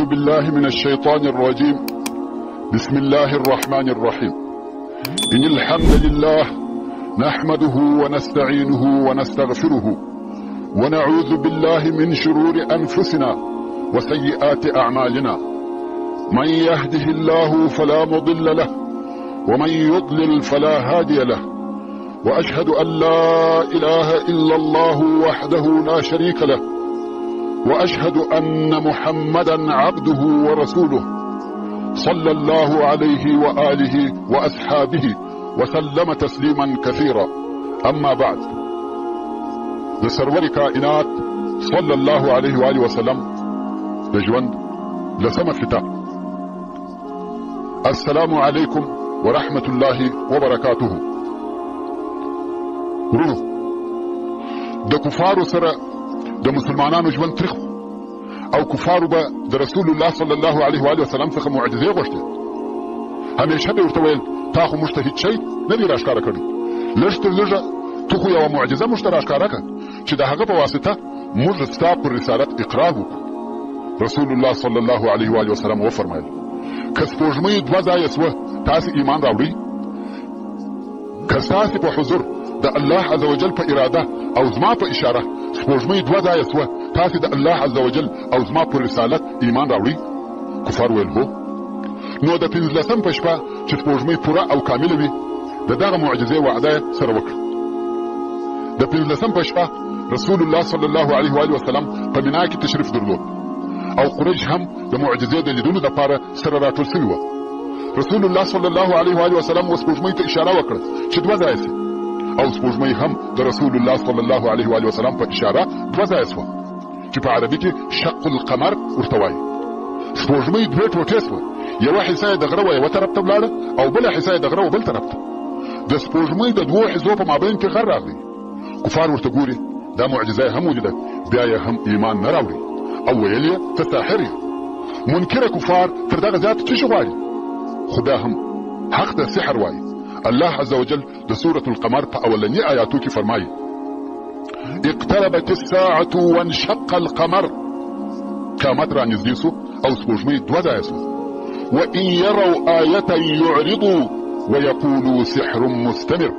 بالله من الشيطان الرجيم. بسم الله الرحمن الرحيم. إن الحمد لله نحمده ونستعينه ونستغفره ونعوذ بالله من شرور أنفسنا وسيئات أعمالنا. من يهده الله فلا مضل له ومن يضلل فلا هادي له، وأشهد أن لا إله إلا الله وحده لا شريك له، وأشهد أن محمدا عبده ورسوله صلى الله عليه وآله وأصحابه وسلم تسليما كثيرا. أما بعد، د سرور کائنات صلى الله عليه وآله وسلم د ژوند لسمه فتا. السلام عليكم ورحمة الله وبركاته. ورونو، د کفارو سره د مسلمانانو ژوند تریخ او کفارو به د رسول الله صلی الله علیه و آله وسلم څخه معجزې غوښتې. همیشه به ورته ویل تا خو موږ ته هیڅ شی نه دي راښکاره کړی، لږ تر لږه تو خو یوه معجزه موږ ته راښکاره کړه چې د هغه په واسطه موږ ستا پر رسالت اقرار وکړو. رسول الله صلی الله علیه و آله وسلم وفرمایل که سپوږمۍ دوه ځایه سوه تاسې ایمان راوړئ؟ که ستاسې په حضور د الله عز وجل په اراده او زما په اشاره سپوږمۍ دوه ځایه سوه تاسې د الله عز وجل او زما په رسالت ایمان راوړئ؟ کفار ویل هو. نو د 15 په شپه چې سپوږمۍ پوره او کامله وي د دغه معجزې وعده یې سره وکړه. د 15 په شپه رسول الله صلی الله علیه و آله وسلم په مینا کې تشریف درلود او قریش هم د معجزې د لیدلو دپاره سره راټول سوي وه. رسول الله صلی الله علیه و آله وسلم سپوږمۍ ته اشاره وکړه چې دوه ځایه سي، او سپوږمۍ هم د رسول الله صلی الله علیه و آله وسلم په اشاره دوه ځایه سوه چې په عربي کې شق القمر ورته وایي. سپوږمۍ دوې ټوټې سوه، یوه حصه یې د غره و یوه طرف ته ولاړه او بله حصه یې د غره و بل طرف ته. د سپوږمۍ د دوو حصو په مابین کې غر راغلی. کفار ورته ګوري دا معجزه یې هم ولیده، بیا یې هم ایمان نه راوړي او ویل یې ته ساحر یې. منکره کفار تر دغه زیات څه شي غواړي، خو بیا هم حق د سحر وایي. الله عز وجل د سورة القمر په اولني آیاتو کې فرمایي اقتربت الساعة وانشق القمر. قیامت را نږدې سو او سپوږمۍ دوه ځایه سوه. وإن يروا آية يعرضوا ويقولوا سحر مستمر.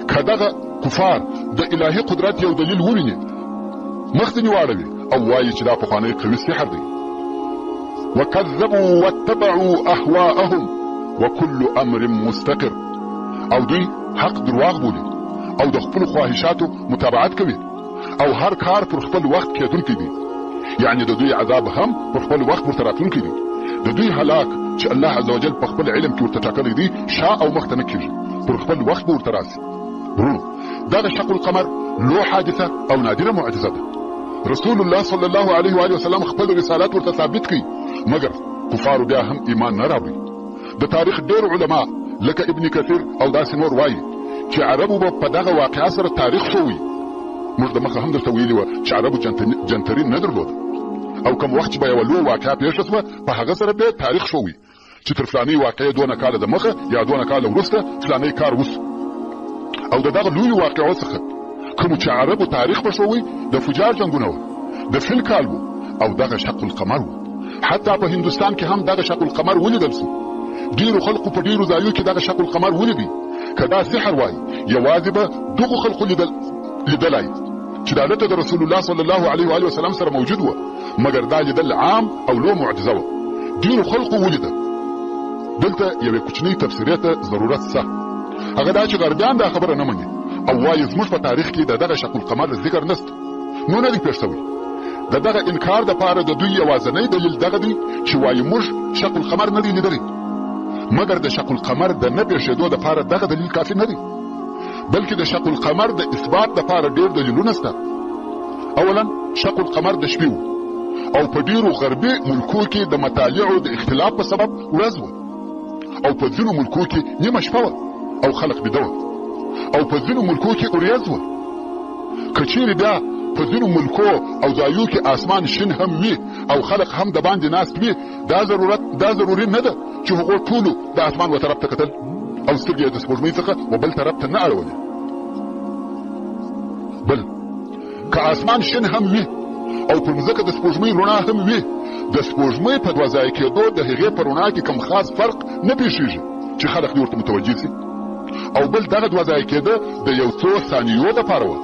که دغه کفار د الهي قدرت یو دلیل وویني مخ ځینې واړوي او وایي چې دا پخوانی قوي سحر دی. وكذبوا واتبعوا أهواءهم وكل أمر مستقر. او دوی حق درواغ بولي او د خپل خواهشاتو متابعت کوي او هر کار پر خپل وخت کېدونکی دی. یعنی د دوی عذاب هم پر خپل وخت ورته راتلونکی دی. د دوی هلاک چې الله عز وجل په خپل علم کې ورته ټاکلی دی شا او مخته نه کېږي، پر خپل وخت به ورته راسي. ورونو، دغه شق القمر لو حادثه او نادره معجزه ده. رسول الله صلی الله علیه و آله وسلم خپل رسالت ورته ثابت کړي، مګر کفارو بیا هم ایمان نه راوړي. د تاریخ ډېر علما لکه ابن کثیر او داسې نور وایي چې عربو به په دغه واقعه سره تاریخ شوی. موږ د مخه هم درته ویلي وه چې عربو جنترین نه درلوده او کوم وخت چې به یوه لویه واقعه پېښه سوه په هغه سره به تاریخ شوی چې تر فلانۍ واقعې 2 کاله د مخه یا 2 کاله وروسته فلانۍ کار وسو. او د دغه لویو واقعو څخه کوم چې عربو تاریخ به شوی د فجار جنګونه وه، د فیل کال و او دغه شق القمر و. حتی په هندوستان کې هم دغه شق القمر ولیدل سو. ډیرو خلقو په ډیرو ځایو کې دغه شق القمر ولیدي. که دا سحر وایي یوازې به دغو خلقو لیدلی چې دا دلته د رسول الله صلی الله علیه و آله وسلم سره موجود وه، مګر دا لیدل عام او لو معجزه وه. ډیرو خلقو ولیده. دلته یوې کوچنۍ تفسیرې ته ضرورت شته. هغه دا چې غربیان دا خبره نه مني او وایي زموږ په تاریخ کې د دغه شق القمر ذکر نشته. نو نه دی پېښ شوی. د دغه انکار دپاره د دوی یوازنی دلیل دغه دی چې وایي موږ شق القمر نه دی لیدلی، مګر د شق القمر د نه پېښېدو دپاره دغه دلیل کافي نه دی، بلکې د شق القمر د اثبات دپاره ډېر دلیلونه شته. اولا شق القمر د شپې و او په ډېرو غربي ملکو کې د مطالعو د اختلاف په سبب ورځ وه، او په ځینو ملکو کې نیمه شپه وه او خلق بیده وه، او په ځینو ملکو کې اوریځ وه. که چیرې بیا په ځینو ملکو او ځایو کې آسمان شین هم وي او خلق هم د باندې ناست وي، دا ضروري نه ده چې هغو ټولو د آسمان و طرف ته کتل او سترګې د سپوږمۍ څخه و بل طرف ته نه اړولې. بل که آسمان شین هم وي او پر مځکه د سپوږمۍ رڼا هم وي، د سپوږمۍ په دوه ځای کېدو د هغې په رڼا کې کوم خاص فرق نه پیښیږي چې خلک دې ورته متوجه سي. او بل دغه دوه ځای کېده د یو څو ثانیو دپاره وه،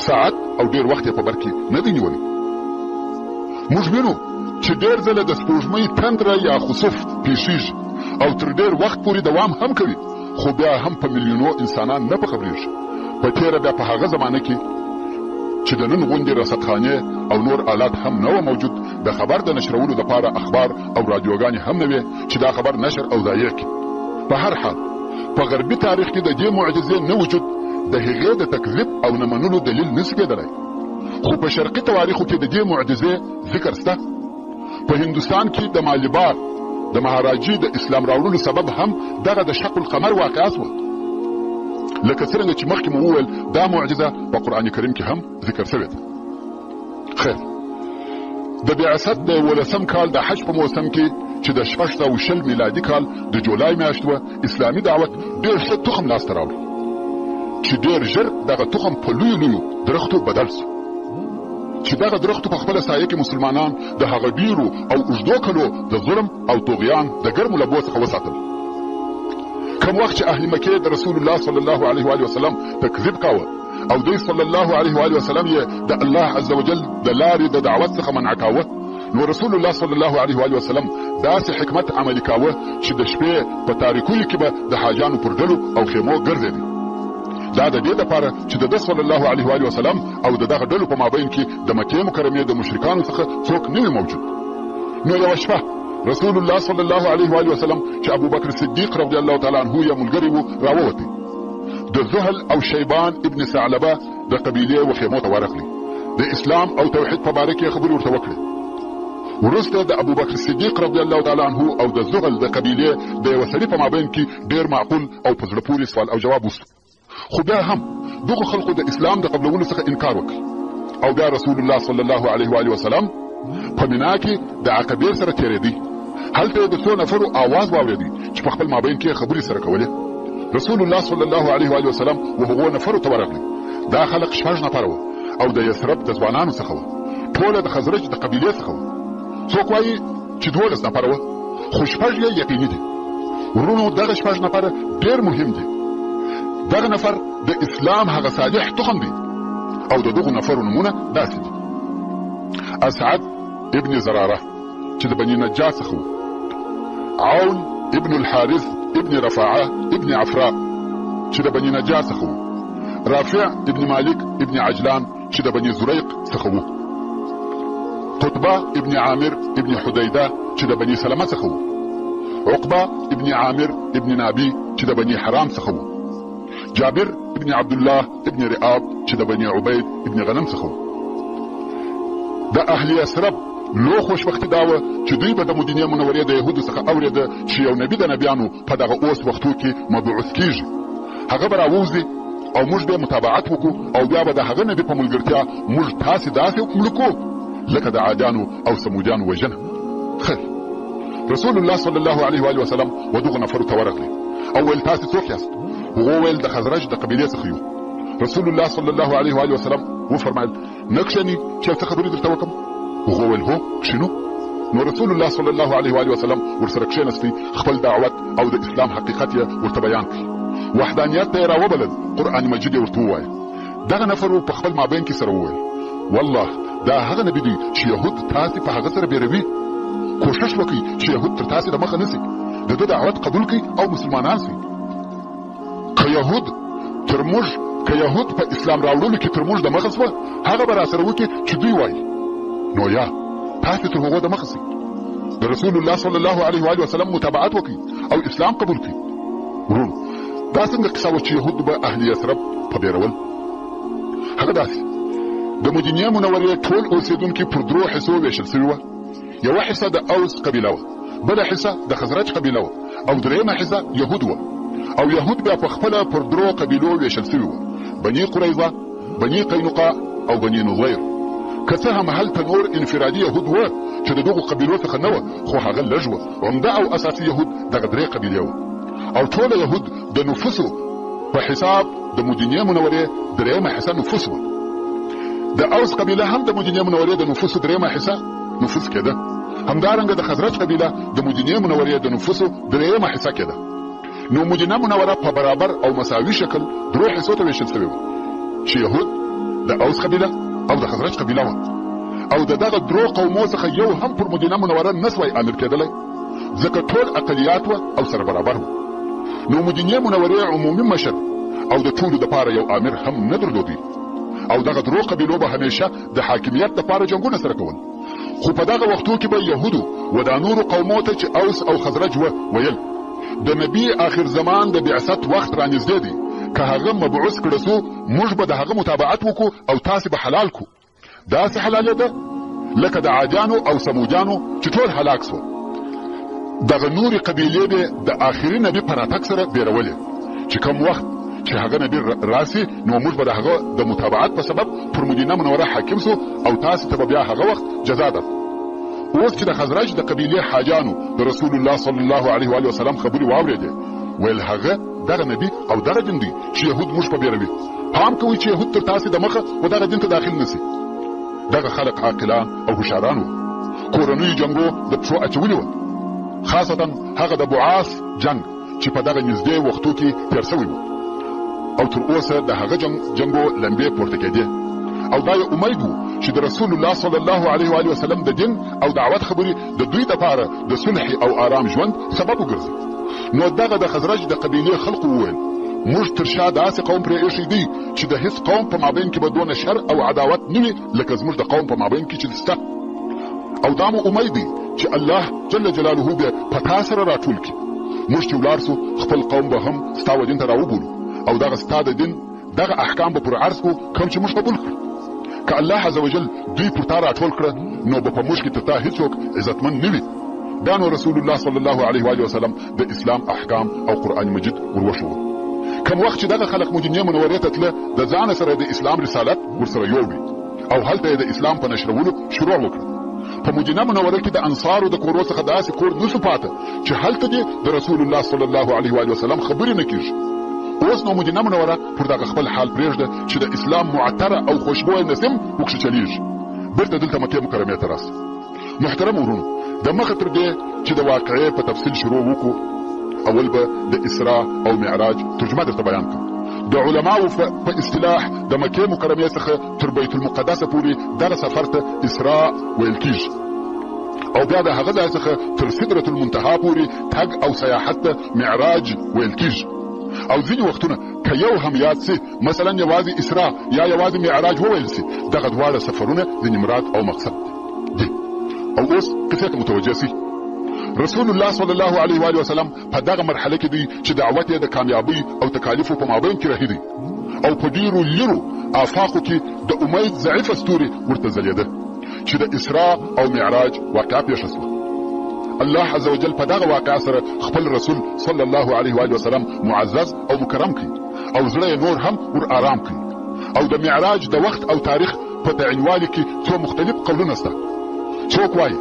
ساعت او ډېر وخت یې په بر کې نه دی نیولی. موږ وینو چې ډېر ځله د سپوږمۍ تندره یا خسوف پیښیږي او تر ډېر وخت پورې دوام هم کوي، خو بیا هم په میلیونو انسانان نه په خبرېږي. په تېره بیا په هغه زمانه کې چې د نن غوندې رصدخانې او نور آلات هم نه وه موجود، د خبر د نشرولو دپاره اخبار او رادیوګانې هم نه وې چې دا خبر نشر او ضایع کړي. په هر حال په غربي تاریخ کې د دې معجزې نه وجود د هغې د تکذیب او نه منلو دلیل نشي کېدلی، خو په شرقي تواریخو کې د دې معجزې ذکر شته. په هندوستان کې د مالیبار د مهاراجي د اسلام راوړلو سبب هم دغه د شق القمر واقعه شوه، لکه څرنګه چې مخکې مو وویل دا معجزه په قرآن کریم کې هم ذکر شوې ده. خیر، د بعثت د 11 کال د حج په موسم کې چې د 620 میلادي کال د جولای میاشت وه، اسلامي دعوت ډېر ښه تخم لاسته راوړ چې ډېر ژر دغه تخم په لویو لویو درختو بدل شو، چې دغه درختو په خپله سایه کې مسلمانان د هغه ډېرو او اوږدو کلو د ظلم او طغیان د ګرمو لبو څخه وساتل. کوم وخت چې اهل مکې د رسول الله صلی الله علیه و وسلم تکذیب کاوه او دوی صلی الله علیه و وسلم یې د الله عز وجل د لارې د دعوت څخه منع کاوه، نو رسول الله صلی الله علیه و وسلم داسې حکمت عملي کاوه چې د شپې په تاریکیو کې به د حاجانو پر ډلو او خیمو ګرځېدی. دا د دې لپاره چې د صلی الله علیه و وسلم او د دغه ډلو په مابین کې د مکې مکرمې د مشرکانو څخه څوک نه وي موجود. نو یوه شپه رسول الله صلی الله علیه و وسلم چې ابوبکر صدیق رضی الله تعالی عنه یې ملګری و راووتی، د زهل او شیبان ابن ثعلبه د قبیلې و خیمو ته ورغلی، د اسلام او توحید په باره کې خبرې ورته وکړې. وروسته د ابوبکر صدیق رضی الله تعالی عنه او د زهل د قبیلې د یوه سړي په مابین کې ډېر معقول او په زړه پورې سوال او جواب وشو، خو بیا هم دغو خلقو د اسلام د قبلولو څخه انکار وکړ. او بیا رسول الله صلی الله علیه و وسلم په مینا کې د عقبې سره تېرېدی. هلته یې د څو نفرو آواز واورېدی چې په خپل مابین کې خبرې سره کولې. رسول الله صلی الله علیه و وسلم و هغو نفرو ته ورغلی. دا خلق 6 نفره وه او د یثرب د ځوانانو څخه وه، ټوله د خزرج د قبیلې څخه وه. څوک وایي چې 12 نفره وه، خو 6 یې یقیني دي. ورونو دغه 6 نفره ډېر مهم دي. دغه نفر د اسلام هغه صالح تخم دی او د دغو نفرو نمونه داسې دي: اسعد ابن زراره چې د بني نجار څخه و، عون ابن الحارث ابن رفاعه ابن عفراء چې د بني نجار څخه و، رافع ابن مالک ابن عجلان چې د بني زریق څخه و، قطبه ابن عامر ابن حدیده چې د بني سلمه څخه و، عقبه ابن عامر ابن نابی چې د بني حرام څخه و، جابر ابن عبد الله ابن رئاب چې د بني عبید ابن غنم څخه و. د اهل یثرب لو خوشبختي دا وه چې دوی به د مدینې منورې د یهودو څخه اورېده چې یو نبي د نبیانو په دغه اوس وختو کې مبعوث کیږي، هغه به راووځي او موږ به متابعت وکړو او بیا به د هغه نبي په ملګرتیا موږ تاسې داسې ملکو لکه د عادیانو او سمودیانو وژنه. خیر، رسول الله صلی الله علیه و وسلم و دغو نفرو ته ورغلی او ویل تاسې څوک یاست؟ هغو ویل د خزرج د قبیلې څخه یو. رسول الله صلی الله علیه و وسلم وفرمایل نه کښېنئ چې یو څه خبرې درته وکړم؟ هغو ویل هو کښېنو. نو رسول الله صلی الله علیه و وسلم ورسره کښېنستی، خپل دعوت او د اسلام حقیقت یې ورته بیان کړي، وحدانیت ته یې راوبلل، قرآن مجید یې ورته ووایه. دغه نفرو په خپل مابین کې سره وویل والله دا هغه نبي دی چې یهود تاسې په هغه سره بیروي. کوشش وکړئ چې یهود تر تاسې د مخه نسي، د ده دعوت قبول کړئ او مسلمانان سي. که یهود په اسلام راوړلو کې تر موږ د مخه سوه، هغه به راسره وکړي چې دوی وایي، نو یا تاسې تر هغو د مخه سئ، د رسول الله صلی الله علیه و وسلم متابعت وکړئ او اسلام قبول کړئ. ورونو دا څنګه قصه وه چې یهود به اهل یثرب په بیرول؟ هغه داسې د مدینې منورې ټول اوسېدونکي پر 3 حصو ویشل سوي وه. یوه حصه د اوس قبیله وه، بله حصه د خزرج قبیله وه او درېیمه حصه یهود وه. او یهود بیا په خپله پر 3 قبیلو ویشل سوي وه: بني قریظه، بني قینقاع او بني نضیر. که څه هم هلته نور انفرادي یهود وه چې د دغو قبیلو څخه نه وه، خو هغه لږ وه. عمده او اساسي یهود دغه 3 قبیلې وه او ټوله یهود د نفوسو په حساب د مدینې منورې 3مه حصه نفوس وه. د اوس قبیله هم د مدینې منورې د نفوسو 3مه حصه نفوس کېده همدارنګه د خزرج قبیله د مدینې منورې د نفوسو درېیمه حصه کې ده. نو مدینه منوره په برابر او مساوي شکل درو حصو ته ویشل شوې وه چې یهود د اوس قبیله او د خزرج قبیله وه، او دغه درو قومو څخه یو هم پر مدینه منوره نسوای امیر کېدلی، ځکه ټول اقلیات وه او سره برابر وه. نو مدینې منورې عمومي مشر او د ټولو دپاره یو امیر هم نه درلودی، او دغه درو قبیلو به همیشه د حاکمیت دپاره جنګونه سره کول. خو په دغه وختو کې به یهودو و دا نورو قومو ته چې اوس او خزرج وه ویل د نبي آخر زمان د بعثت وخت رانږدې دی، که هغه مبعوث کړه سو موږ به د هغه متابعت وکړو او تاسې به حلال کړو. داسې حلالېده لکه د عادیانو او سمودیانو چې ټول هلاک سوه. دغه نورې قبیلې به د آخري نبي په راتګ سره بیرولې چې کوم وخت چې هغه نبی راسي نو موږ به د هغه د متابعت په سبب پر مدینه منوره حاکم سو او تاسې ته به بیا هغه وخت جزا ده. اوس چې د خزرج د قبیلې حاجانو د رسول الله صلی الله علیه و وسلم خبرې واورېدې، ویل هغه دغه نبی او دغه دین دی چې یهود موږ په بیروي. پام کوئ چې یهود تر تاسې د مخه و دغه دین ته داخل نسي. دغه خلق عاقلان او هوښیاران وو، کورنیو جنګو د پښو اچولي وه، خاصتا هغه د بعاث جنګ چې په دغه نږدې وختو کې تېر سوی و، او تر اوسه د هغه جنګو لمبې پورته کېدې. او دا یې امید و چې د رسول الله صلی الله علیه و وسلم د دین او دعوت خبرې د دوی دپاره د صلح او آرام ژوند سبب وګرځي. نو دغه د خزرج د قبیلې خلقو وویل موږ تر شا داسې قوم پرې ایښی دی چې د هیڅ قوم په مابین کې به دونه شر او عداوت نه وي لکه زموږ د قوم په مابین کې چې سته. او دا مو امید دی چې الله جل جلاله به په تا سره راټول کړي. موږ چې ولاړ سو خپل قوم به هم ستا و دین ته راوبولو، او دغه ستا د دین دغه احکام به پر عرض کړو کوم چې موږ قبول کړو. که الله عز وجل دوی پر تا راټول کړه نو به په موږ کې تر تا هیڅوک عزتمن نه وي. دا نو رسول الله صلی الله علیه و وسلم د اسلام احکام او قرآن مجید ورښوول. کوم وخت چې دغه خلق مدینې منورې ته تله د ځانه سره د اسلام رسالت ورسره یووړي او هلته یې د اسلام په نشرولو شروع وکړه. په مدینه منوره کې د انصارو د کورو څخه داسې کور نسو پاته چې هلته دې د رسول الله صلی الله علیه و وسلم خبرې نه کېږي. اوس نو مدینه منوره پر دغه خپل حال پرېږده چې د اسلام معطره او خوشبویه نسیم وکښچلیږي. بیرته دلته مکې مکرمې ته راسه. محترم ورونو، د مخه تر دې چې د واقعې په تفصیل شروع وکړو، اول به د اسراء او معراج ترجمه درته بیان کړم. د علماو په اصطلاح د مکې مکرمې څخه تر بیت المقدس پورې دغه سفر ته اسراء ویل کېږي، او بیا د هغه ځای څخه تر سدرة المنتهى پورې تګ او سیاحت ته معراج ویل کېږي. او ځینې وختونه که یو هم یاد سي، مثلا یوازې اسراء یا یوازې معراج وویل سي، دغه دواړه سفرونه ځینې مراد او مقصد دي. او اوس قصې ته متوجه سي. رسول الله صلی الله علیه و وسلم په دغه مرحله کې دی چې دعوت یې د کامیابۍ او تکالیفو په مابین کې رهي دی، او په ډیرو لیرو آفاقو کې د امید ضعیفه ستوري ورته ځلېده چې د اسراء او معراج واقعه پیښه شوه. الله عز وجل په دغه واقعه سره خپل رسول صلی الله علیه و وسلم معزز او مکرم کړي، او زړه یې نور هم ور آرام کړي. او د معراج د وخت او تاریخ په تعینوالي کې څو مختلف قولونه شته. څوک وایي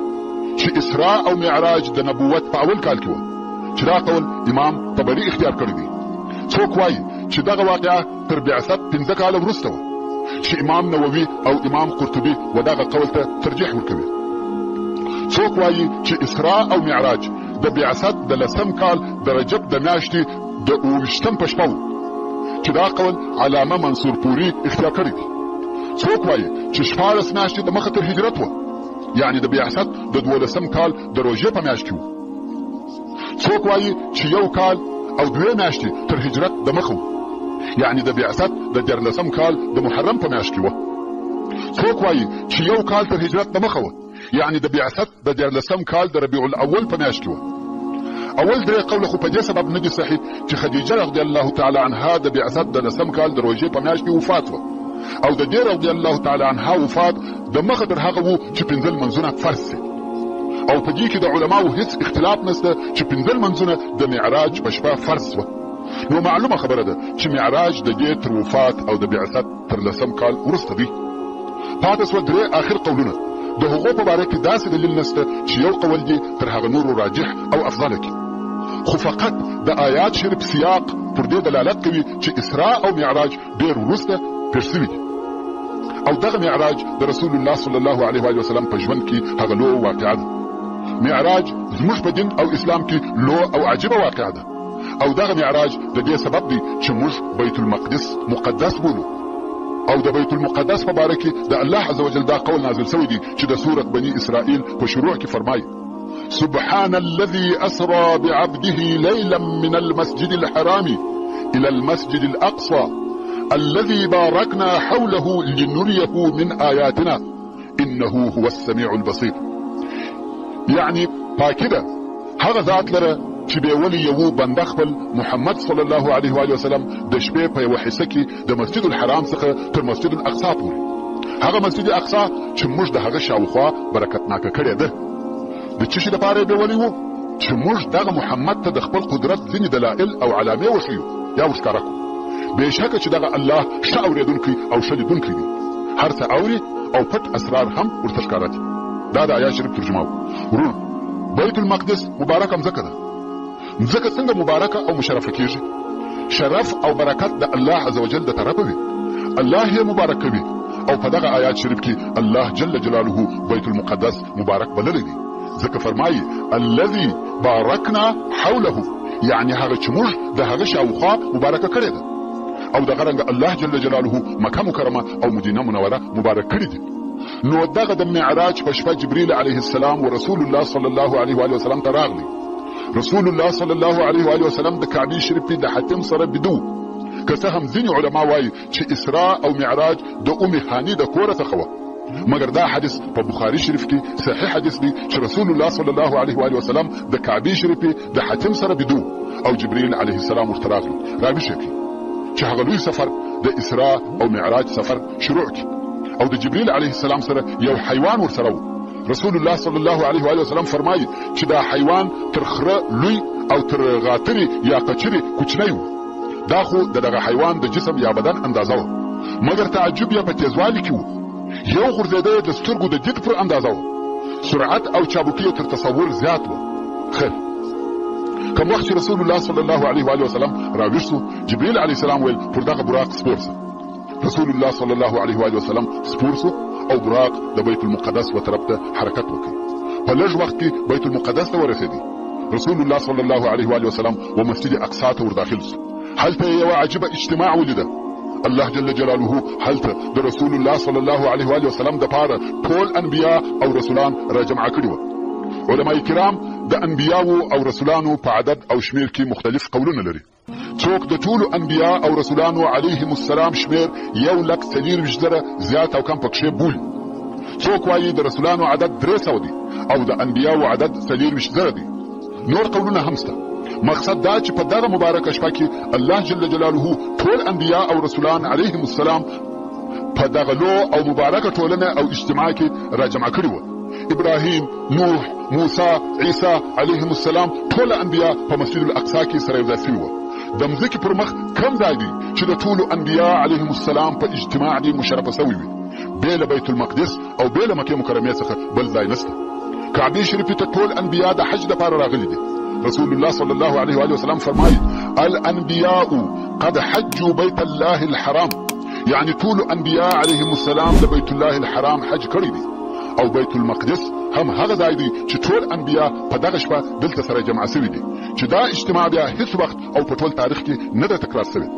چې اسراء او معراج د نبوت په اول کال کې و، چې دا قول امام طبري اختیار کړی دی. څوک وایي چې دغه واقعه تر بعثت 15 کاله وروسته و، چې امام نووي او امام قرطبي ودغه قول ته ترجیح ورکوي. څوک وایي چې اسراء او معراج د بعثت د 10 کال د رجب د میاشتې د 28 په شپه و، چې دا قول علامه منصور پوری اختیار کړی دی. څوک وایي چې 14 میاشتې د مخه تر هجرت و، یعنی د بعثت د 12 کال د روژې په میاشت کې و. څوک وایي چې 1 کال او 2 میاشتې تر هجرت د مخه و، یعنی د بعثت د 14 کال د محرم په میاشت کې و. څوک وایي چې 1 کال تر هجرت د مخه و، یعنی د بعثت د 14 کال د ربیع الاول په میاشت کې و. اول درې قوله خو په دې سبب نه دي صحیح چې خدیجه رضی الله تعالی عنها د بعثت د 10 کال د روژې په میاشت کې وفات و، او د دې رضی الله تعالی عنها وفات د مخه تر هغه وو چې 15 منځونه فرض سي. او په دې کې د علماو هیڅ اختلاف نشته چې 15 منځونه د معراج په شپه فرض و. نو معلومه خبره ده چې معراج د دې تر وفات او د بعثت تر 10 کال وروسته دی. پاتې سوه درې اخر قولونه. د هغو په باره کې داسې دلیل نشته چې یو قول دي تر هغه نورو راجح او افضله کړي، خو فقط د آیات شریف سیاق پر دې دلالت کوي چې اسراء او معراج ډېر وروسته پیښ شوي دي. او دغه معراج د رسول الله صلی الله علیه و وسلم په ژوند کې هغه لویه واقعه ده. معراج زموږ په دین او اسلام کې لو او عجیبه واقعه ده او دغه معراج د دې سبب دی چې موږ بیت المقدس مقدس بولو او د بیت المقدس په باره کې د الله عزوجل دا قول نازل شوی دی چې د سورة بني اسرائیل په شروع کې فرمایي سبحان الذي أسرى بعبده ليلا من المسجد الحرام إلى المسجد الأقصى الذي باركنا حوله لنريه من آياتنا إنه هو السميع البصير. يعني پاکده هغه ذات لره چې به ولی یو بنده خپل محمد صلی الله علیه و آله وسلم د شپې په یو حصه کې د مسجد الحرام څخه تر مسجد الاقصی پورې هغه مسجد اقصی چې موږ د هغه شاوخوا برکتناکه کړی ده د چی شي لپاره به ولی وو چې موږ دغه محمد ته د خپل قدرت ځینې دلایل او علامې وښیو یا ورښکاره کړو بېشکه چې دغه الله ښه اورېدونکی او ښه لیدونکی دی هر څه اوري او پټ اسرار هم ورته ښکاره دي دا د آیات شریف ترجمه ورونه بیت المقدس مبارکه مځکه ده مځکه څنګه مبارکه او مشرفه کیږي شرف او برکت د الله عزوجل د طرفه وي الله یې مبارک کوي او په دغه آیات شریف کې الله جل جلاله بیت المقدس مبارک بللی دی ځکه فرمایي الذي بارکنا حوله یعنی هغه چې موږ د هغه شاوخوا مبارکه کړې ده او دغه رنګه الله جل جلاله مکه مکرمه او مدینه منوره مبارک کړې دي نو دغه د معراج په شپه جبريل عليه السلام ورسول الله صلی الله علیه و آله وسلم ته راغلی رسول الله صلی الله علیه و آله وسلم د کعبه شریف د حتم سره بدو که څه هم ځینې علما وایي چې اسراء او معراج د ام هانی د کور څخه و مګر دا حدیث په بخاری شریف کې صحیح حدیث دی چې رسول الله صلی الله علیه و آله وسلم د کعبه شریف د حتم سره بدو او جبريل علیه السلام ورته راغلی راویښ کړي چې هغه لوی سفر د اسراء او معراج سفر شروع کړي او د جبريل علیه السلام سره یو حیوان ورسره و رسول الله صلی الله علیه و آله وسلم فرمایي چې دا حیوان تر خره لوی او تر غاتري یا قچري کوچنی و دا خو دغه حیوان د جسم یا بدن اندازه و مګر تعجب یې په تیزوالي کې و یو غورځېده د سترګو د دید پر اندازه و سرعت او چابکي تر تصور زیات و خیر کوم وخت رسول الله صلی الله علیه و آله وسلم راوښتو جبريل علیه السلام ویل پر دغه براق سپورسه رسول الله صلی الله علیه و آله وسلم سپورسو او براق د بیت المقدس و طرف ته حرکت وکړي په لږ وخت کې بیت المقدس ته ورسېدی رسول الله صلی الله علیه و آله وسلم و مسجد اقصی ته ور داخل شو هلته یو عجیبه اجتماع ولیده الله جل جلاله هلته د رسول الله صلی الله علیه و آله وسلم د پاره ټول انبیا او رسولان را جمع کړي وو علماء کرام د انبیاو او رسولانو په عدد او شمیر کې مختلف قولونه لري څوک د ټولو انبیا او رسولانو علیهم السلام شمیر 1,40,000 زیات او کم پکښې بولي څوک وایي د رسولانو عدد 300 دی او د انبیاو عدد 40,000 دی نور قولونه هم شته مقصد دا چې په دغه مبارکه شپه کې الله جل جلاله ټول انبیا او رسولان علیهم السلام په دغه لو او مبارکه ټولنه او اجتماع کې راجمع کړي وو ابراهیم نوح موسی عیسی علیهم السلام ټول انبیا په مسجد الاقصی کې سره یوځای شوي وو د مځکې پر مخ کم ځای دی چې د ټولو انبیا علیهم السلام په اجتماع دی مشرفه شوي وي بېله بیت المقدس او بېله مکې مکرمې څخه بل ځای نشته کعبه شریفې ته ټول انبیا د حج دپاره راغلي دي رسول الله صلی الله علیه و آله وسلم فرمایي الانبیاء قد حجوا بیت الله الحرام یعنی ټول انبیا علیهم السلام د بیت الله الحرام حج کړی دي او بیت المقدس هم هغه ځای دی چې ټول انبیا په دغه شپه دلته سره جمع شوي دي چې دا اجتماع بیا هیڅ وخت او په ټول تاریخ کې نه ده تکرار شوی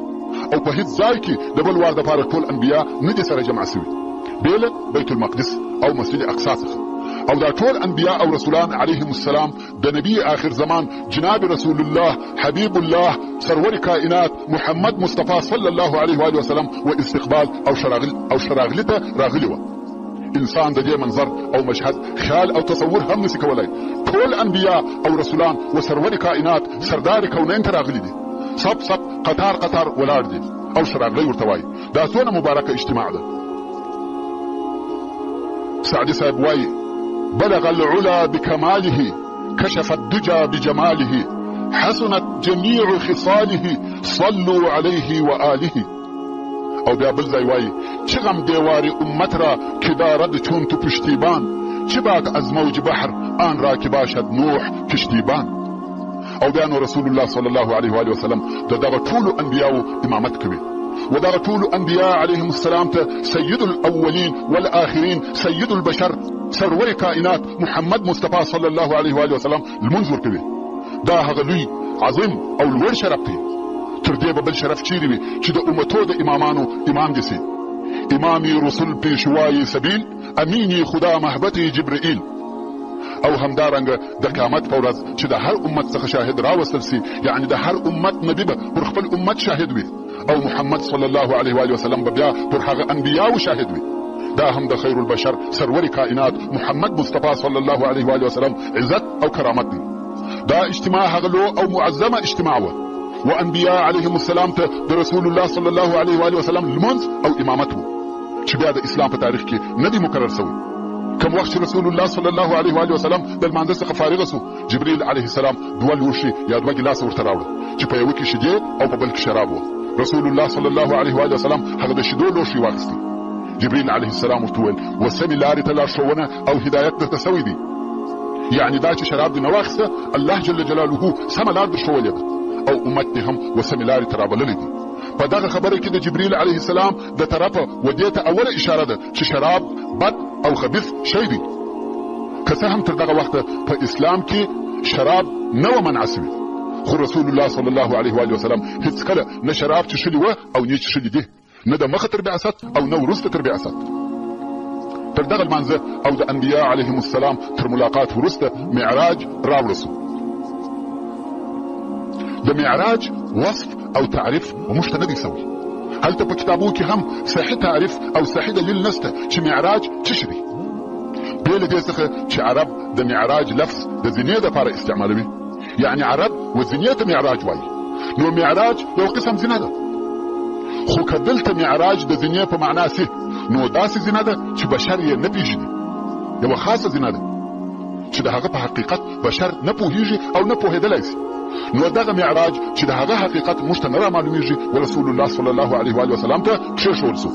او په هیڅ ځای کې د بل وار دپاره ټول انبیا نه دي سره جمع شوي بېله بیت المقدس او مسجد اقصی څخه او دا ټول انبیا او رسولان علیهم السلام د نبی آخر زمان جناب رسول الله حبیب الله سرور کائنات محمد مصطفی صلی الله علیه و آله وسلم و استقبال او شراغلته راغلی و انسان د دې منظر او مشهد خیال او تصور هم نشي کولای ټول انبیا او رسولان و سرور کائنات سردار کونین ته راغلي دي صف قطار ولاړ دي او شراغلی ورته وایي دا څونه مبارکه اجتماع ده سعدي صاحب وایي بلغ العلا بكماله كشف الدجى بجماله حسنت جميع خصاله صلوا عليه وآله او بیا بل ځای وایي چه غم دیوار امت را که دارد چون تو پشتیبان چه باک از موج بحر آن را که باشد نوح کشتیبان او بیا نو رسول الله صلی الله علیه و آله وسلم د دغه ټولو انبیاو امامت کوي ودغه ټول انبیاء علیهم السلام ته سید الاولین والآخرین سید البشر سرور کائنات محمد مصطفی صلی الله علیه و آله وسلم لمونځ ورکوي. دا هغه لوی عظیم او لوړ شرف دی. تر دې به بل شرف چیرې وي چې د امتو د امامانو امام دې سي. امامي رسول پیشوای سبیل امینی خدا محبتي جبرائیل. او همدارنګه د قیامت په ورځ چې د هر امت څخه شاهد راوستل سي، یعنی د هر امت نبی به پر خپل امت شاهد وي او محمد صلی الله علیه و آله وسلم به بیا پر هغه انبیاو شاهد وي. دا هم د خیر البشر سرور کائنات محمد مصطفی صلی الله علیه و آله وسلم عزت او کرامت دی. دا اجتماع هغه لو او معظمه اجتماع و وانبیاء علیهم السلام ته د رسول الله صلی الله علیه و آله وسلم لمونځ او امامت و چې بیا د اسلام په تاریخ کې نه دی مقرر شوی. کوم وخت چې رسول الله صلی الله علیه و آله وسلم د لمانځه څخه فارغ شو، جبرئیل علیه السلام دوه لوښي یا دوه ګیلاس ورته راوړل چې په یو کې شیدې او په بل کې شراب و. رسول الله صلی الله علیه و آله وسلم هغه د شیدو لوښي واخیستی. جبرئیل علیه السلام ورته وویل وسمې لارې ته لارښوونه او هدایت درته سوی دی، یعنی دا چې شراب دې نه واخیسته الله جل جلاله سمه لار درښولې ده او امت دې هم وسمې لارې ته رابللی دي. په دغه خبره کې د جبرئیل علیه السلام د طرفه و دې ته اوله اشاره ده چې شراب بد او خبیث شی دی. که څه هم تر دغه وخته په اسلام کې شراب نه و منع سوي، خو رسول الله صلی الله علیه و آله وسلم هیڅکله نه شراب څښلي وه او نه څښلي دي، نه د مخه تر بعثت او نه وروسته تر بعثت. تر دغه لمانځه او د انبیاء علیهم السلام تر ملاقات وروسته معراج راوړل سو. د معراج وصف او تعریف موږ ته نه دی سوی. هلته په کتابو کې هم صحیح تعریف او صحیح دلیل نشته چې معراج څه شی دی. بې له دې څخه چې عرب د معراج لفظ د زینې دپاره استعمالوي، یعنی عرب و زینې ته معراج وایي. نو معراج یو قسم زینه ده، خو که دلته معراج د زینې په معنا سي نو داسې زینه ده چې بشر یې نه پېژني. یوه خاصه زینه ده چې د هغه په حقیقت بشر نه پوهیږي او نه پوهېدلی سي. نو دغه معراج چې د هغه حقیقت موږ ته نه رامعلومیږي ورسول الله صلی الله علیه و آله وسلم ته کښېښول سو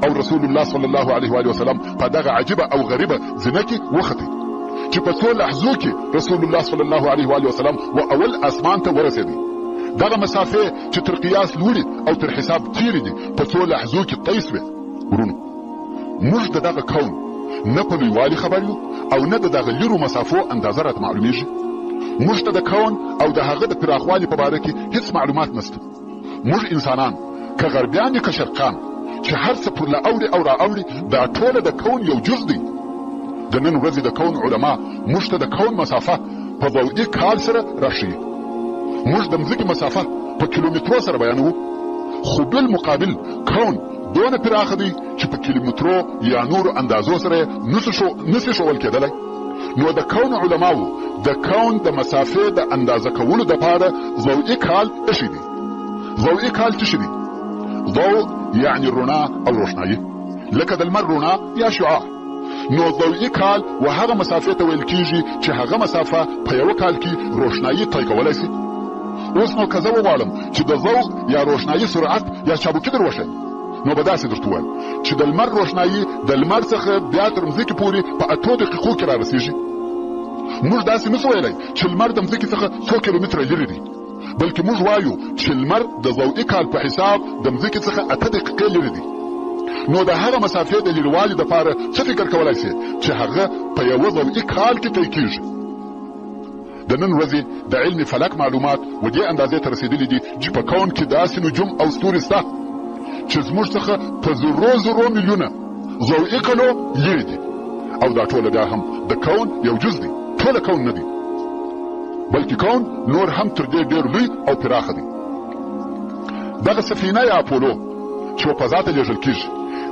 او رسول الله صلی الله علیه و آله وسلم په دغه عجیبه او غریبه زینه کې وختې چې په څو لحظو کې رسول الله صلی الله علیه و آله وسلم و اول اسمان ته ورسېدی. دغه مسافې چې تر قیاس لوړې او تر حساب تیرې دي په څو لحظو کې طی سوې. ورونو موږ د دغه کون نه په لویوالي خبر یو او نه د دغه لیرو مسافو اندازه راته معلومیږي. موږ ته د کون او د هغه د پراخوالي په باره کې هیڅ معلومات نشته. موږ انسانان که غربیان دي که شرقان چې هر څه پر لا اوري او را اوري دا ټوله د کون یو جز دی. د نن ورځې د کون علما موږ ته د کون مسافه په ضوئي کال سره راښیي. موږ د مځکې مسافه په کیلومترو سره بیانوو، خو بالمقابل کون دونه پراخه دی چې په کیلومترو یا نورو اندازو سره نسي ښوول کېدلی. نو د کون علماو د کون د مسافې د اندازه کولو دپاره ضوئي کال ايښی دی. ضوئي کال څه شی دی؟ ضوء یعنی رڼا او روښنایي، لکه د لمر رڼا یا شعاع. نو ضوئي کال و هغه مسافې ته ویل کیږي چې هغه مسافه په یو کال کې روښنایي طی کولی سي. اوس نو که زه وغواړم چې د ضوء یا روښنایي سرعت یا چابکي در وښیم نو به داسې درته ووایم چې د لمر روښنایي د لمر څخه بیا تر مځکې پورې په 8 دقیقو کې را رسېږي. موږ داسې نسو ویلی چې لمر د مځکې څخه 100 کیلومتره لرې دی، بلکې موږ وایو چې لمر د ضوئي کال په حساب د مځکې څخه 8 دقیقې لرې دی. نو د هغه مسافې د لرېوالي دپاره څه فکر کولی سي چې هغه په یوه ضوئي کال کې طی کېږي. د نن ورځې د علم فلک معلومات و دې اندازې ته رسېدلي دي چې په کون کې داسې نجوم او ستوري شته چې زموږ څخه په زرو میلیونه ضوئي کلو لرې دي، او دا ټوله بیا هم د کون یو جز دی، ټوله کون نه دی، بلکې کون نور هم تر دې ډېر لوی او پراخه دی. دغه سفینه یا اپولو چې په فضا ته لیږل کېږي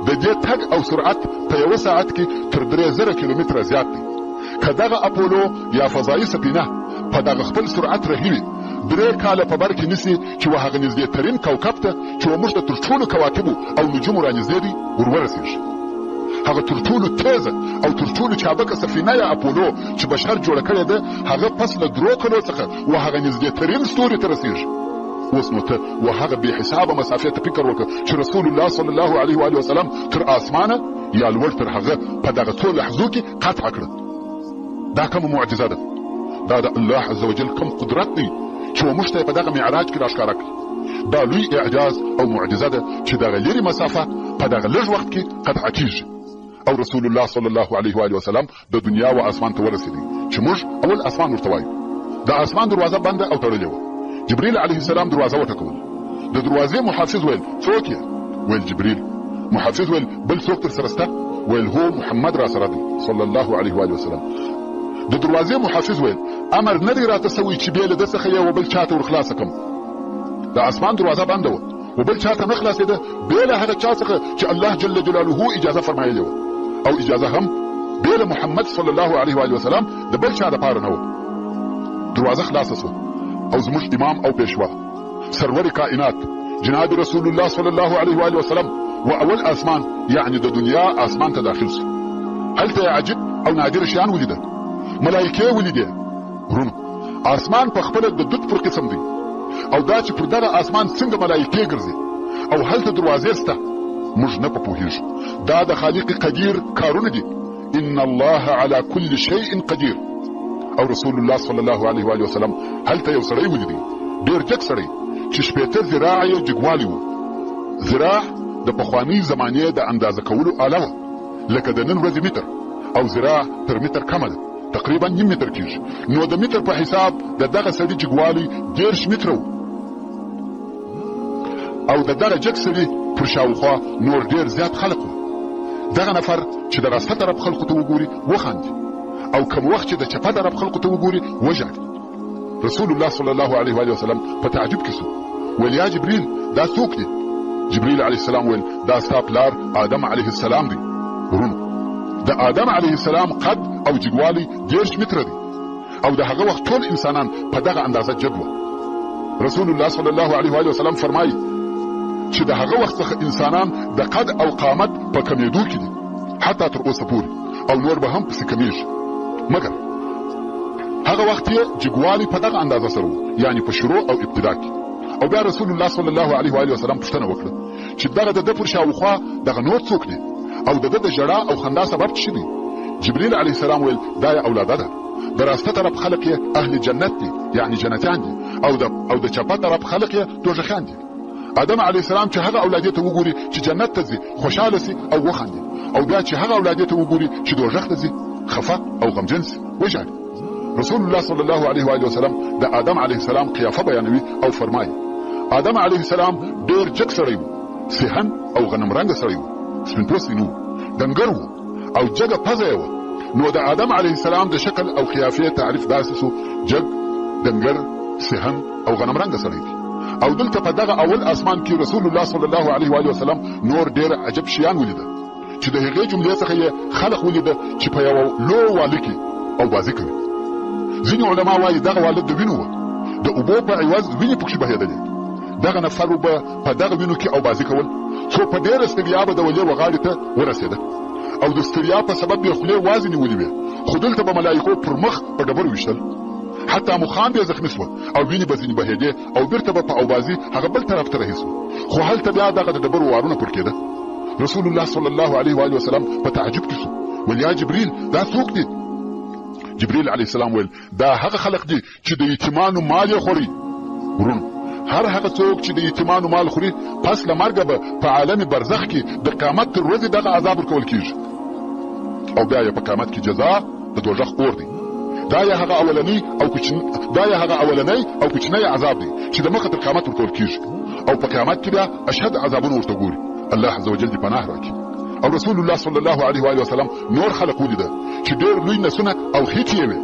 د دې تګ او سرعت په یوه ساعت کې تر 3000 کیلومتره زیات دی. که دغه اپولو یا فضایي سفینه په دغه خپل سرعت رهي وي 3 کاله په بر کې نیسي چې و هغه نږدې ترین کوکب ته چې موږ ته تر ټولو کواکبو او نجومو رانږدې دي ورورسېږي. هغه تر ټولو تیزه او تر ټولو چابکه سفینه یا اپولو چې بشر جوړه کړې ده هغه پس له 3 کلو څخه و هغه نږدې ترین ستوري ته رسېږي. اوس نو ته و هغه بې حسابه مسافې ته فکر وکړه چې رسول الله صلی الله علیه و آله وسلم تر آسمانه یا لوړ تر هغه په دغه څو لحظو کې قطع کړه. دا کومه معجزه ده؟ دا د الله عز وجل کوم قدرت دی چې موږ ته په دغه معراج کې راښکاره کړي. دا لوی اعجاز او معجزه ده چې دغه لرې مسافه په دغه لږ وخت کې قطع کیږي. او رسول الله صلی الله علیه و آله وسلم د دنیا او اسمان ته ورسېدی چې موږ اول اسمان ورته وایو. د اسمان دروازه بنده او تړلې وه. جبريل علیه السلام دروازه وټکول. د دروازې محافظ ویل څوک یې؟ ویل جبريل. محافظ ویل بل څوک تر سره شته؟ ویل هو محمد را سره دی صلی الله علیه و آله وسلم. د دروازې محافظ ویل امر نه دی راته سوی چې بې له ده څخه یې و بل چاته ورخلاصه کړم. د اسمان دروازه بنده وه و بل چاته نه خلاصېده بې له هغه چا څخه چې الله جل جلاله اجازه فرمایلې وه، او اجازه هم بې له محمد صلی الله علیه و آله وسلم د بل چا دپاره نه وه. دروازه خلاصه سوه او زموږ امام او پیشوا سرور کائنات جناب رسول الله صلی الله علیه و آله وسلم و اول اسمان یعنی د دنیا اسمان ته داخل سو. هلته عجیب او نادر شیان ولیده. ملائکې ولیدې. ورونو اسمان په خپله د دود پر قسم دی، او دا چې پر دغه اسمان څنګه ملائکې ګرځي او هلته دروازې سته موږ نه پوهېږو. دا د خالق قدیر کارونه دي. ان الله على كل شيء قدیر. او رسول الله صلی الله علیه و آله وسلم هلته یو سړی ولیدی، ډېر جګ سړی چې شپېته ذراع یې جګوالی و. ذراع د پخوانۍ زمانې د اندازه کولو آله وه، لکه د نن ورځې متر، او ذراع تر متر کمه ده، تقریبا نیم متر کېږي. نو د متر په حساب د دغه سړي جګوالی 30 متره و. او د دغه جګ سړي پر شاوخوا نور ډېر زیات خلق و. دغه نفر چې د راسته طرف خلقو ته وګوري وخاندي، او کوم وخت چې د چپه طرف خلقو ته وګوري وژاړي. رسول الله صلی الله علیه و آله وسلم په تعجب کې سو. ویل یا جبريل دا څوک دی؟ جبريل علیه السلام ویل دا ستا پلار آدم علیه السلام دی. ورونو د آدم علیه السلام قد او جګوالی 30 متره دی، او د هغه وخت ټول انسانان په دغه اندازه جګ وه. رسول الله صلی الله علیه و آله وسلم فرمایي چې د هغه وخت څخه انسانان د قد او قامت په کمېدو کې دي، حتی تر اوسه پورې، او نور به هم پسې کمیږي. مګر هغه وخت یې جګوالی په دغه اندازه سره و، یعنی په شروع او ابتدا کې. او بیا رسول الله صلی الله علیه و آله وسلم پوښتنه وکړه چې دغه د ده پر شاوخوا دغه نور څوک دی، او د ده د ژړا او خندا سبب څه دی؟ جبريل علیه السلام ویل دا یې اولاده ده. د راسته طرف خلق یې اهل جنت دي، یعنی جنتیان دي، او د چپه طرف خلق یې دوزخیان دي. آدم علیه السلام چې هغه اولادې ته وګوري چې جنت ته ځي خوشحاله سي او وخاندي، او بیا چې هغه اولادې ته وګوري چې دوزخ ته ځي خفه او غمجن سي وژاړي. رسول الله صلی الله علیه و آله وسلم د آدم علیه السلام قیافه بیانوي او فرمایي آدم علیه السلام ډېر جګ سړی و، صحن او غنم رنګه سړی و، سپین پوستی نه و، ډنګر و او جګه پزه یې وه. نو د آدم علیه السلام د شکل او قیافې تعریف داسې سو جګ، ډنګر، صحن او غنم رنګه سړی دی. او دلته په دغه اول اسمان کې رسول الله صلی الله علیه و آله وسلم نور ډېر عجب شیان ولیده، چې د هغې جملې څخه یې خلق ولیده چې په یوه لو واله کې او بازي کوي. ځینې علما وایي دغه واله د وینو وه، د اوبو په عوض وینې پکښې بهېدلې. دغه نفر به په دغه وینو کې او بازي کول، څو په ډېره ستړیا به د ولې وغاړې ته ورسېده، او د ستړیا په سبب یې خولې وازې نیولې وې. خو دلته به ملایکو پر مخ په ډبرو ویشتل، حتی مخان به یې زخمي سوه او وینې به ځینې بهېدې، او بېرته به په اوبازي هغه بل طرف ته رهي سو. خو هلته بیا دغه د ډبرو وارونه پر کېده. رسول الله صلی الله علیه و آله وسلم په تعجب کې سو. ویل یا جبريل دا څوک دی؟ جبريل علیه السلام ویل دا هغه خلق دي چې د یتیمانو مال یې خوري. ورونو هر هغه څوک چې د یتیمانو مال خوري پس له مرګه به په عالم برزخ کې د قیامت تر ورځې دغه عذاب ورکول کېږي، او بیا یې په قیامت کې جزا د دوزخ اور دی. دا یې هغه اولنی او کوچنی عذاب دی چې د مخه تر قیامت ورکول کېږي، او په قیامت کې بیا اشهد عذابونه ورته ګوري. الله عز وجل دې پناه راکړي. او رسول الله صلی الله علیه و آله وسلم نور خلق ولیده چې ډېر لوی نسونه او خېټې یې وې،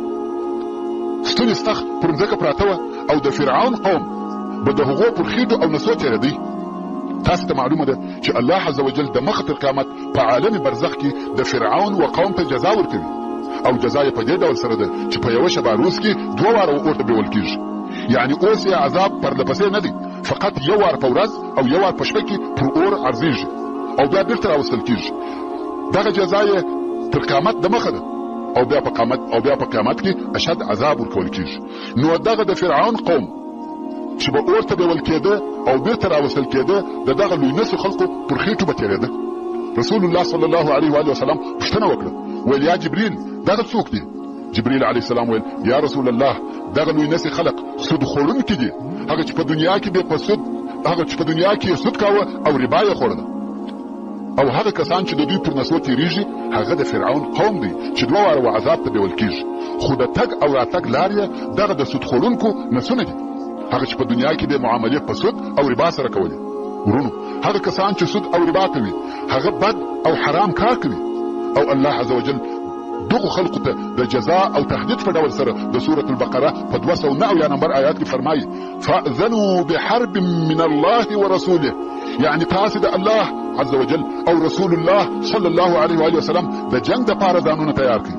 ستونې ستخ پر مځکه پراته وه، او د فرعون قوم به د هغو پر خېټو او نسو تېرېدی. تاسو ته معلومه ده چې الله عز وجل د مخه تر قیامت په عالم برزخ کې د فرعون و قوم ته جزا ورکوي، او جزا یې په دې ډول سره ده چې په یوه شبه روز کې 2 واره اور ته بیول کېږي. یعنی اوس یې عذاب پرلپسې نه دی، فقط 1 وار په ورځ او 1 وار په شپه کې پر اور ارزېږي، او بیا بېرته راوستل کېږي. دغه جزا یې تر قیامت د مخه ده، او بیا په قیامت کې اشد عذاب ورکول کېږي. نو دغه د فرعون قوم چې به اور ته بیول کېده او بېرته راوستل کېده، د دغه لوی نسو خلقو پر خېټو به تېرېده. رسول الله صلی الله علیه و آله وسلم پوښتنه وکړه، ویل یا جبريل دغه څوک دی؟ جبريل علیه السلام ویل یا رسول الله دغه لوی نسي خلق سود خوړونکي دي، هغه چې په دنیا کې به په سود هغه چې په دنیا کې سود کاوه او ربا یې خوړله. او هغه کسان چې د دوی پر نسو تیریږي هغه د فرعون قوم دی چې 2 واره عذاب ته بیول کیږي. خو د تګ او راتګ لار یې دغه د سود خورونکو نسونه دي، هغه چې په دنیا کې د معاملې په سود او ربا سره کولې. ورونو هغه کسان چې سود او ربا کوي هغه بد او حرام کار کوي. او الله عزوجل دغه خلقو ته د جزاء او تهدید په ډول سره د سورة البقره په 209 نمبر آیات کې فرمایي فاذنوا بحرب من الله ورسوله، یعنی تاسو د الله عز وجل او رسول الله صلی الله علیه و آله وسلم د جنگ د پاره ځانونه تیار کړي.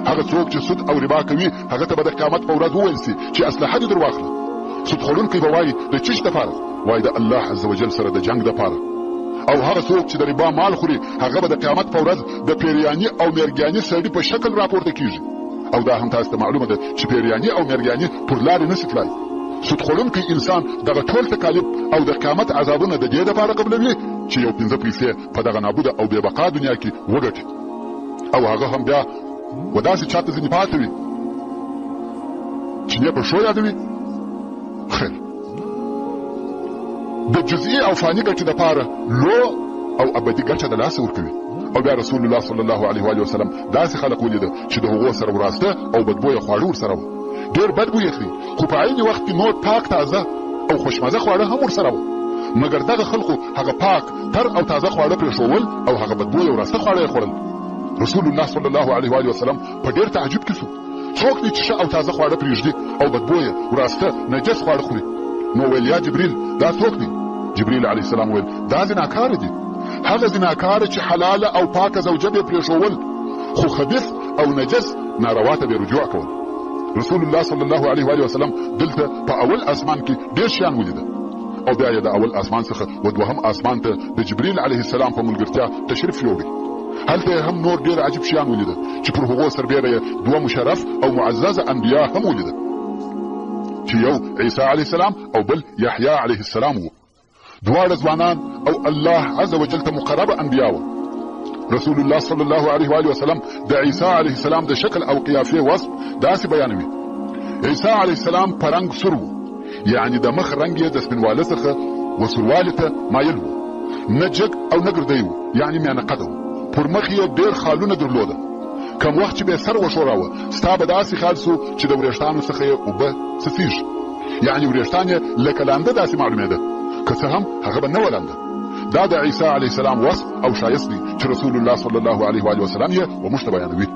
هغه څوک چې سود او ربا کوي هغه ته به د قیامت په ورځ وویل سي چې اسلحه دې درواخله. سود خورونکی به وایي د چیش دپاره؟ وایي د الله عز وجل سره د جنگ دپاره. او هغه څوک چې د ربا مال خوري هغه به د قیامت په ورځ د پیریاني او میرګیاني سړي په شکل راپورته کیږي. او دا هم تاسو ته معلومه ده چې پیریاني او میرګیاني پر لارې نشي تلای. سود خورونکی انسان دغه ټول تکالیف او د قیامت عذابونه د دې دپاره قبلوي چې یو 15 پیسې په دغه نابوده او بې بقا دنیا کې وګټي. او هغه هم بیا وداسې چاته ځینې پاتې وي چې نه په شو یادوي. خیر د جزئی او فانی ګټې دپاره لو او ابدي ګټه د لاسه ورکوي. او بیا رسول الله صلی الله علیه و آله وسلم داسې خلک ولیده چې د هغو سره وراسته او بدبویه خواړه ورسره وه. ډېر بد بوی اخلي خو په عین وخت کې نور پاک تازه او خوشمزه خواړه هم ورسره وه. مګر دغه خلکو هغه پاک تر او تازه خواړه پرېښول او هغه بدبویه وراسته خواړه یې خوړل. رسول الله صلی الله علیه و آله وسلم په ډېر تعجب کې شو. څوک دی چې ښه او تازه خواړه پرېږدي او بدبویه وراسته نجس خواړه خوري؟ نو ویل یا جبریل دا څوک دی؟ جبریل علیه السلام ویل دا زناکار دي. هغه زناکار چې حلاله او پاکه زوجه به پرېښول خو خبیث او نجس ناروا ته به رجوع کول. رسول الله صلی الله علیه و آله وسلم دلته په اول اسمان کې ډېر شیان ولیده. او بیا یې د اول اسمان څخه و دوهم اسمان ته د جبریل علیه السلام په ملګرتیا تشریف یووړی. هلته هم نور ډېر عجیب شیان ولیده چې پر هغو سربیره یې 2 مشرف او معزز انبیا هم ولیده چې یو عیسی علیه السلام او بل یحیی علیه السلام وو. دواړه ځوانان او الله عز وجل ته مقربه انبیا وو. رسول الله صلی الله علیه و آله وسلم د عیسی علیه السلام د شکل او قیافې وصف داسې بیانوي. عیسی علیه السلام په رنګ سور وو، یعنی د مخ رنګ یې د سپینوالي څخه وسوروالي ته مایل وو. نه جګ او نه ګردی وو، یعنی میانه قده وو. پر مخ یې ډېر خالونه درلوده. کم وخت چې به سر وښوراوه ستا به داسې خیال سو چې د وریښتانو څخه یې اوبه څڅېږي، یعنی وریښتان یې لکه لانده داسې معلومېده، که څه هم هغه به نه وه لانده. دا د عیسی علیه السلام وصف او شایست دی چې رسول الله صلی الله علیه و آله وسلم یې وموږ ته بیانوي.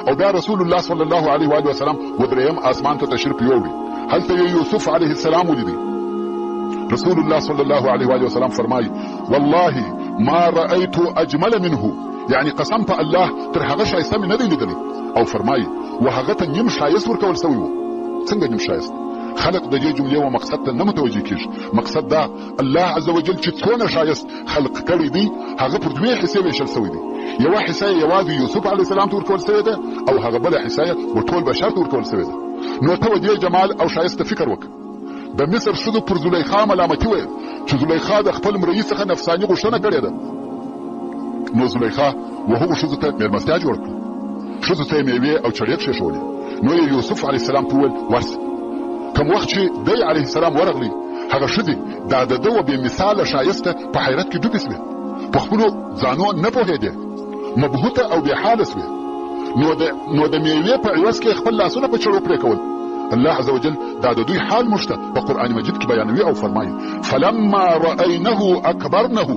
او بیا رسول الله صلی الله علیه و آله وسلم و درېیم اسمان ته تشریف یووړي. هلته یې یوسف علیه السلام ولیدی. رسول الله صلی الله علیه و آله وسلم فرمایي والله ما رأيت اجمل منه، یعنی قسم په الله تر هغه شایسته مې نه دی لیدلی. او فرمایي و هغه ته نیم شایست ورکول سوی و. څنګه نیم شایست؟ خلق د دې جملې و مقصد ته نه متوجه کیږي. مقصد دا الله عز وجل چې څونه شایست خلق کړی دی هغه پر 2 حصې ویشل سوی دی. یوه حصه یوازې یوسف علیه السلام ته ورکول سوې ده او هغه بله حصه و ټول بشر ته ورکول سوې ده. نو ته و دې جمال او شایست ته فکر وکړه. د مصر ښځو پر زلیخا ملامتي ویل چې زلیخا د خپل مرئي څخه نفساني غوښتنه کړې ده. نو زلیخا و هغو ښځو ته مېلمستیا جوړه کړه. ښځو ته یې میوې او چړې کښېښولې. نو یې یوسف علیه السلام ته وویل ورسه. کم وخت چې دی علیه السلام ورغلی هغه ښځې دا د ده و بې مثاله ښایسته په حیرت کې ډوبې سوې. په خپلو ځانو نه پوهېدې، مبهوته او بې حاله سوې. نو د میوې په عوض کې خپل لاسونه په چړو پرې کول. الله عز وجل دا د دوی حال موږ ته په قرآن مجید کې بیانوي او فرمایي فلما رأینه اکبرنه.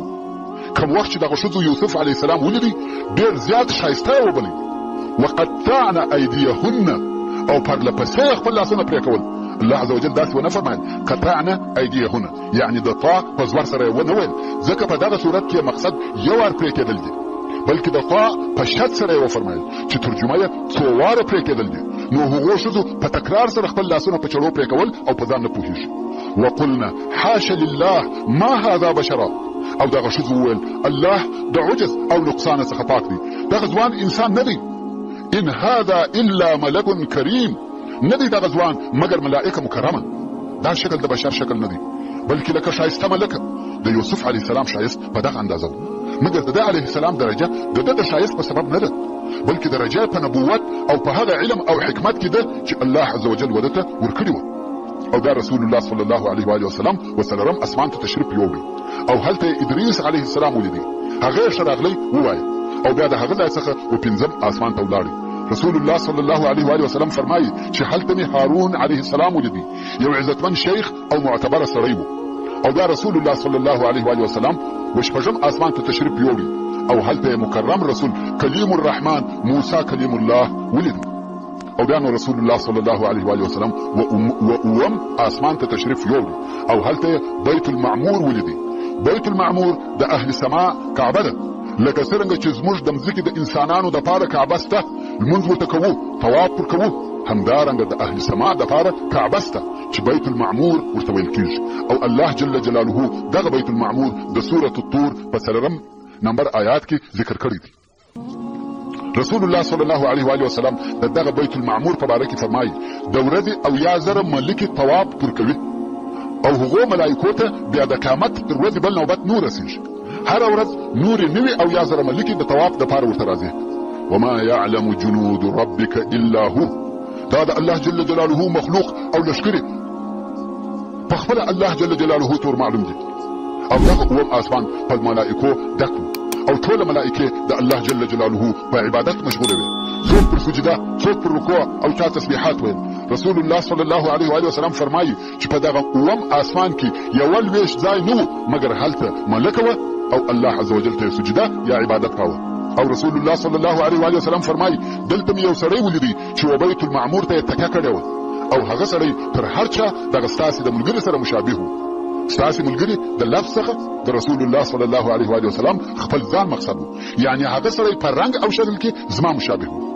کم وخت چې دغه ښځو یوسف علیه السلام ولیدی ډېر زیات ښایسته یې وبلئ. وقطعن ایدیهن، او پرله پسې خپل لاسونه پرې کول. الله عز وجل داسې ونه فرمایل قطعنا ایدیهن، یعنی د طاق په زور سره یې ونه ویل، ځکه په دغه صورت کې مقصد یو وار پرې کېدل دي، بلکې د طاق په شد سره یې وفرمایل چې ترجمه یې 2 واره پرې کېدل دي. نو هغو ښځو په تکرار سره خپل لاسونه په چړو پرې کول او په ځان نه پوهېږي. وقلنا حاشا لله ما هذا بشرا. او دغه ښځو وویل الله د عجز او نقصان څخه پاک دی، دغه ځوان انسان نه دی. ان هذا الا ملک کریم، نه دی دغه ځوان مګر ملائکه مکرمه. دا شکل د بشر شکل نه دی، بلکې لکه شایسته ملکه. د یوسف علیه السلام شایست په دغه اندازه و، مګر د ده علیه السلام درجه د ده د شایست په سبب نه ده، بلکې درجه په نبوت او په هغه علم او حکمت کې ده چې الله عز وجل وده ته ورکړې وه. او بیا رسول الله صلی الله علیه و آله وسلم وسلم اسمان ته تشریف یووړ او هلته ادریس علیه السلام ولیدي. هغه شراغلی ووایي او بیا د هغه ځای څخه و پنځم اسمان ته ولاړ. رسول الله صلی الله علیه و آله وسلم فرمایي چې هلته مې هارون علیه السلام ولیدي، یو عزتمن شیخ او معتبر سړی و. او بیا رسول الله صلی الله علیه و آله وسلم و شپږم اسمان ته تشریف یووړ او هلته مکرم رسول کلیم الرحمن موسی کلیم الله ولیدي. او بیا نو رسول الله صلی الله علیه و آله وسلم و اوم اسمان ته تشریف یووړ او هلته بیت المعمور ولیدي. بیت المعمور د اهل سما کعبه ده، لکه څرنګه چې زموږ د مځکې د انسانانو دپاره کعبه سته، لمونځ ورته کوو، طواف پر کوو، همدارنګه د اهل سما دپاره کعبه سته چې بیت المعمور ورته ویل کیږي. او الله جل جلاله دغه بیت المعمور د سورة الطور په 4 نمبر آیات کې ذکر کړی دی. رسول الله صلی الله علیه و آله وسلم دغه بیت المعمور په باره کې فرمایي د ورځې او یا زره ملکې طواف پر کوي او هغو ملائکو ته بیا د قیامت تر ورځې بل نوبت نور رسیږي. هر ورځ نور نوي او یا زره ملکې د طواف دپاره ورته راځي. وما يعلم جنود ربك الا هو، دا د الله جل جلاله مخلوق او لشکري په خپل الله جل جلاله تور معلوم دي. او دغه اوم اسمان په ملائکو ډک او ټول ملائکه د الله جل جلاله په عبادت مشغوله وي، څوک پر سجده، څوک پر رکوع او چا تسبیحات ویل. رسول الله صلی الله علیه و آله وسلم فرمایي چې په دغه اوم اسمان کې یو لویش ځای نه مګر هلته ملکه وه او الله عز وجل ته سجده یا عبادت کاوه. او رسول الله صلی الله علیه و آله وسلم فرمایي دلته مې یو سړی ولیدی چې و بیت المعمور ته یې تکیه کړې وه او هغه سړی تر هر چا دغه ستاسې د ملګري سره مشابه و. ستاسې ملګري د لفظ څخه د رسول الله صلی الله علیه و آله وسلم خپل ځان مقصد و، یعنی هغه سړی په رنګ او شکل کې زما مشابه و.